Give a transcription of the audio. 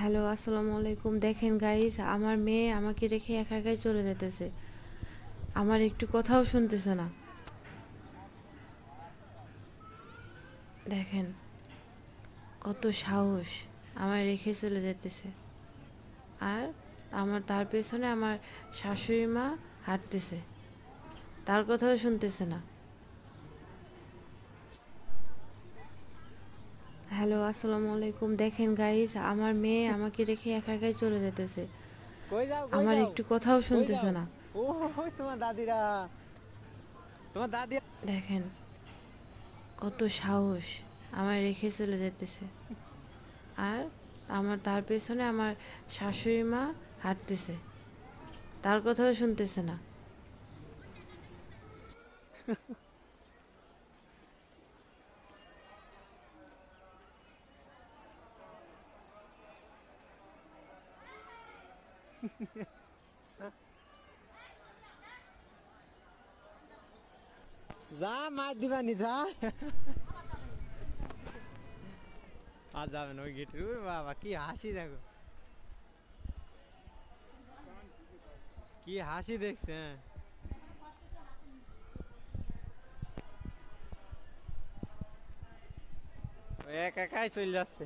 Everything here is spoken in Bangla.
হ্যালো, আসসালামু আলাইকুম। দেখেন গাইস, আমার মেয়ে আমাকে রেখে একা একাই চলে যেতেছে। আমার একটু কথাও শুনতেছে না। দেখেন কত সাহস, আমার রেখে চলে যেতেছে। আর তার পেছনে আমার শাশুড়ি মা হাঁটতেছে, তার কথাও শুনতেছে না। হ্যালো, আসসালামু আলাইকুম। দেখেন গাইস, আমার মেয়ে আমাকে রেখে একা একাই চলে যেতেছে। কই যাও কই আমার যাও একটু কথাও কই শুনতেছে যাও? না। ও তোমার দাদিরা, তোমার দাদি। দেখেন কত সাহস, আমার রেখে চলে যেতেছে। আর তার পেছনে আমার শাশুড়ি মা হাঁটতেছে, তার কথাও শুনতেছে না। যা মার দিবানি যা। আর যাবেন ওই গেটে, বাবা কি হাসি দেখো, কি হাসি দেখছে। ওই একা একাই চলে যাচ্ছে।